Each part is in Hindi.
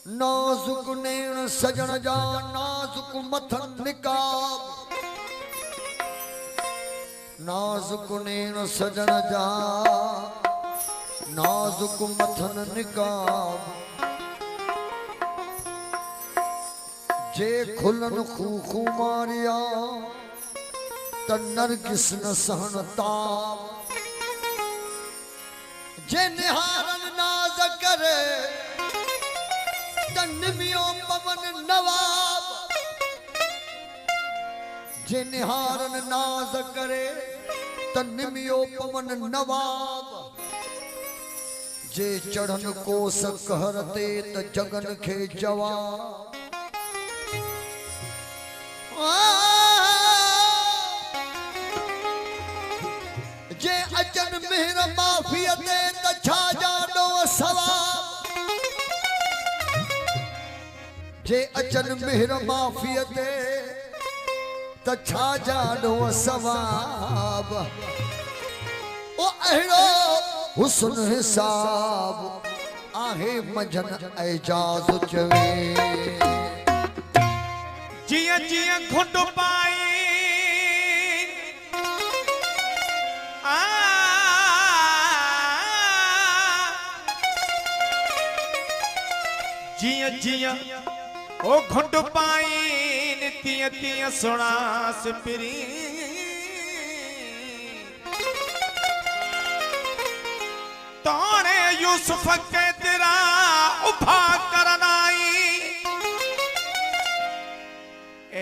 नाजुक नैन सजन जा नाजुक मथन निकाब, नाजुक नैन सजन जा नाजुक मथन निकाब, जे खुलन खूखू मारिया त नरगिस न सहन ताब, जे निहारन नाज करे तन्मियो पवन नवाब, जे निहारन नाज करे तन्मियो पवन नवाब, जे चढ़न कोस कहरते त जगन खे जवाब, जे अचन मेहर माफियते त छा जाडो सवाब, जे अचन मेहर माफियते त छा जाडो सवाब, ओ अहिड़ो हुस्न हिसाब आहे मजन एजाज चवे, जिया जिया घुट पाई जिया जिया ओ घुट पाई तिया तिया सुनास पिरी, तोने यूसुफ के तेरा उभा करनाई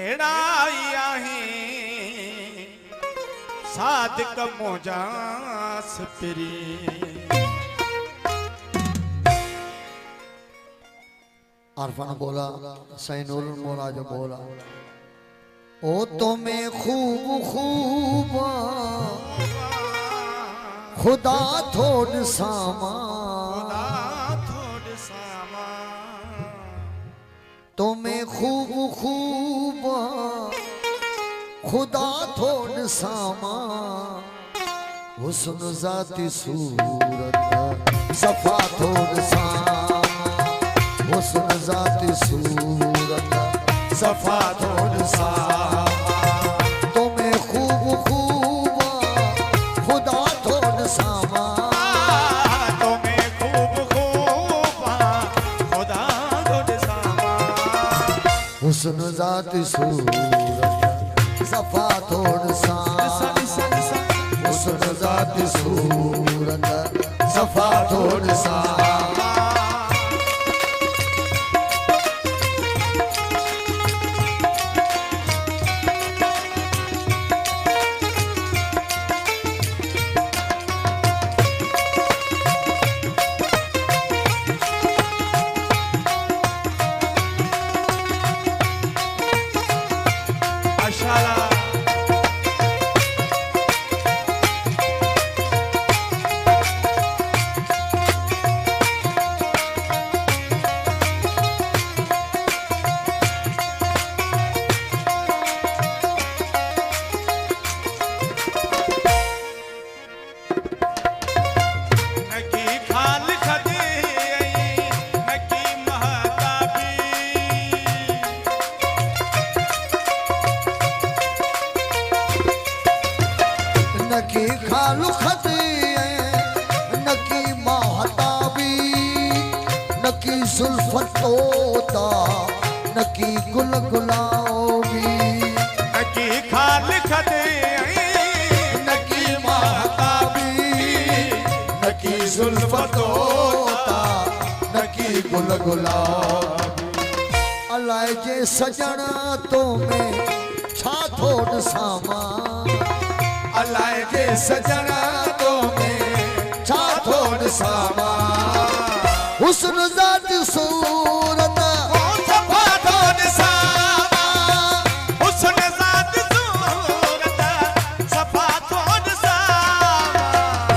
एड़ाई आहे सादिक मोजास पिरी। आरफान बोला सैनुल मोला जो बोला, ओ तुम्हें खूब खूब खुदा थोड़ सामा, तुम्हें खूब खूब खुदा थोड़ सामा, हुस्न जाती सूरत सफा थोड़ सामा, हुस्न जाती सूरत सफा थोड़ सामा, तुम्हें खूब खूब खुदा थोड़ सामा, तुम्हें खूब खूब खुदा थोड़ सामा, हुस्न जाती सूरत सफा थोड़ सामा, हुस्न जाती सूरत सफा थोड़ सामा। नकी खालू खती नकी महताबी, नकी सुल्फतोता नकी गुल गुलाबी, नकी खाल खदे नकी महताबी, नकी सुल्फतोता नकी गुल गुलाबी, अलाए जे सजन तो में छा थोड़ सामा, अलाए जे सजन तो में छा थोड़ सामा, हुस्न ज़ात सूरत सफा थोड़ सामा, हुस्न ज़ात सूरत सफा थोड़ सामा,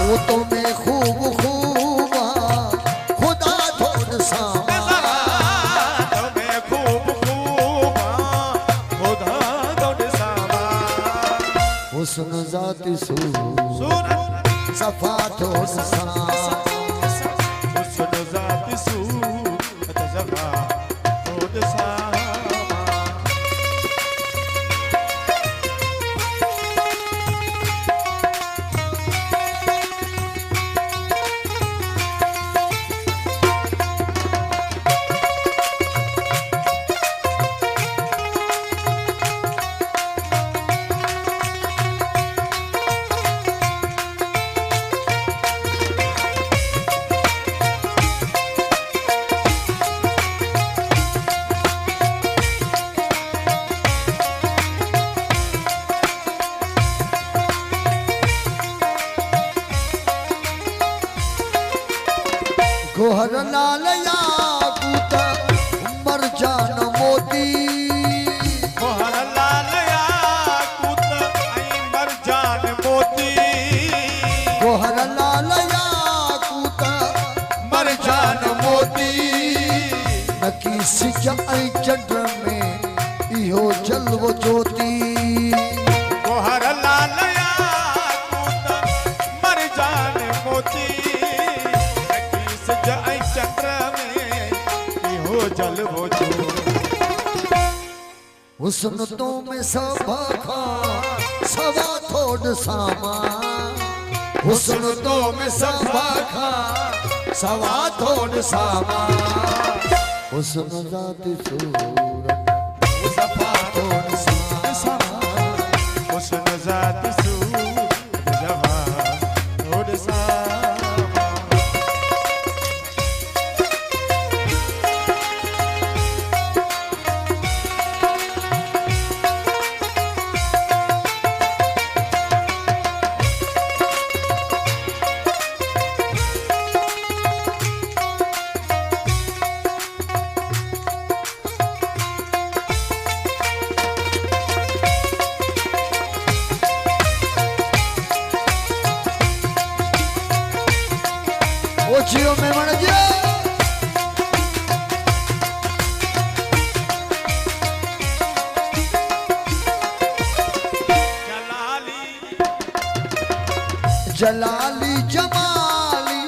वो तो में खूब खूब खुदा थोड़ सामा, तुम्हें खूब खूब खुदा थोड़ सामा, हुस्न ज़ात सूरत सफा थोड़ सामा, हुस्न ज़ात सूरत सफा जोहर लाल याकूत मरजान मोती गोहर लाल याकूत ऐं मरजान मोती जोहर लाल याकूत मरजान मोती नकी सिज ऐं चंड में इहो जलवो ज्योति गोहर लाल याकूत मरजान मोती नकी सिज ऐं चंड में इहो जलवो ज्योति हुस्न तो में सभा खां सवा थोड़ सामा हुस्न तो में सभा खां सवा थोड़ सामा हुस्न ज़ाती सूरत सफा थोड़ सामा हुस्न ज़ात सूरत जवां थोड़ सामा ओछियो में मन जियो जलाली जमाली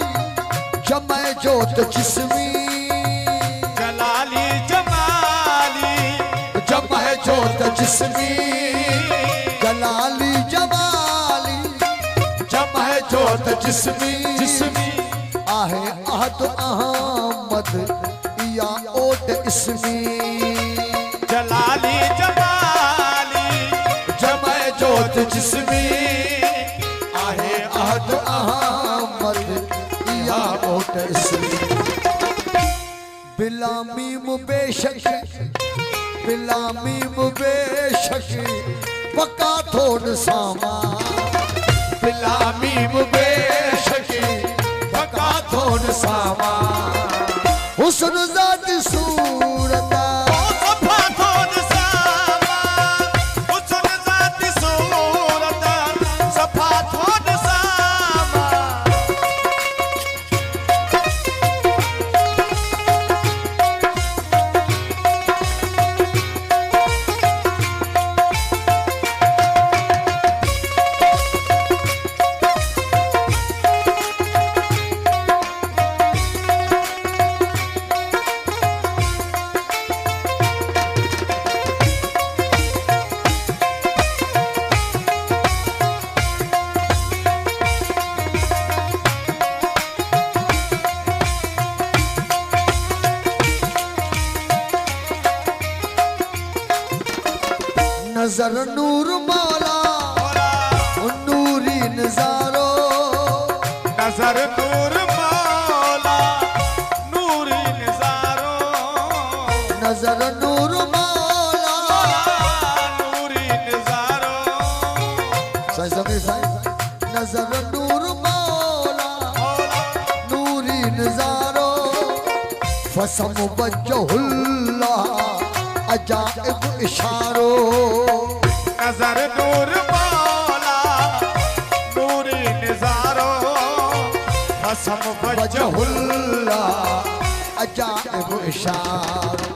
जमै जोत जिस्मी जलाली जमाली जमै जोत जिस्मी जलाली जमाली जमै जोत जिस्मी जिस्मी आहे आहद अहमद या ओट इसमी जलाली जमाली जमै जोत जिस्मी आहे आहद अहमद या ओट इसमी बिलामी मुबेशक बिलामी मुबेशक पका थोड़ सामा बिलामी मुबेशक पका थोड़ सामा हुस्न ज़ाती सूरत सफा थोड़ सामा हुस्न ज़ाती सूरत सफा थोड़ सामा नजर नूर मौला नूरी नजारो नजर नूर मौला नूरी नजारो नजर नूर मौला नूरी नजारो सही समय सही नजर नूर मौला नूरी नजारो फसम वजहुल्ला अजाइब इशारो नजर नूर मौला नूरी नजारो हसम वजहुल्ला अजाइब इशारो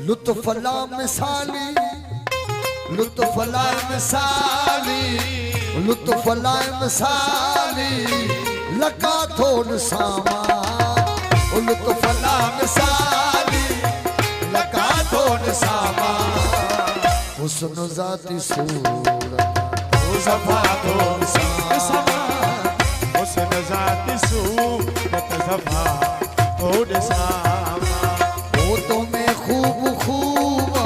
लुत्फ ला मिसाली लुत्फ ला मिसाली लुत्फ ला मिसाली लका थोड़ सामा लुत्फ ला मिसाली लका थोड़ सामा हुस्न ज़ाती सूरत सफा थोड़ सामा हुस्न ज़ाती सूरत सफा थोड़ सामा वो तो मैं खूब खूब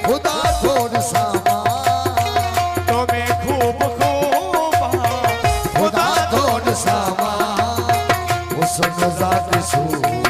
खुदा थोड़ सामा तो मैं खूब खूब खुदा थोड़ सामा हुस्न ज़ाती सूरत